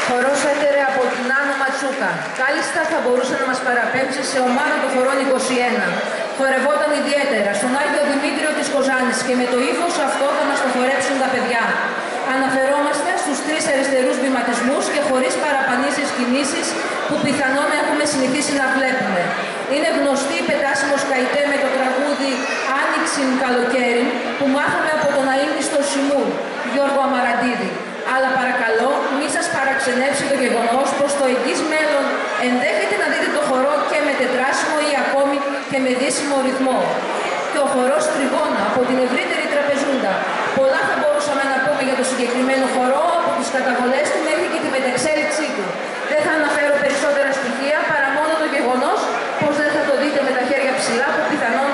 Χορός Έτερε από την Άνω Ματσούκα. Κάλλιστα θα μπορούσε να μας παραπέμψει σε ομάδα των χωρών 21. Χορευόταν ιδιαίτερα στον Άγιο Δημήτριο της Κοζάνης και με το ύφος αυτό θα μας το χορέψουν τα παιδιά. Αναφερόμαστε στους 3 αριστερούς βηματισμούς και χωρίς παραπανήσεις κινήσεις που πιθανόν έχουμε συνηθίσει να βλέπουμε. Είναι γνωστή η Πετάσιμος Καϊτέ με το τραγούδι «Άνοιξην καλοκαίρι» που μάθαμε από τον αείμνηστο Σιμούρ, Γιώργο Αμαραντίδη. Αλλά παρακαλώ, μη σας παραξενέψει το γεγονός πως το εγγύς μέλλον ενδέχεται να δείτε το χορό και με τετράσιμο ή ακόμη και με δύσιμο ρυθμό. Και ο χορός Τριγώνα από την ευρύτερη τραπεζούντα. Πολλά θα μπορούσαμε να πούμε για το συγκεκριμένο χορό από τις καταβολές του μέχρι και τη μετεξέλιξή του. Δεν θα αναφέρω περισσότερα στοιχεία παρά μόνο το γεγονός πως δεν θα το δείτε με τα χέρια ψηλά που πιθανόν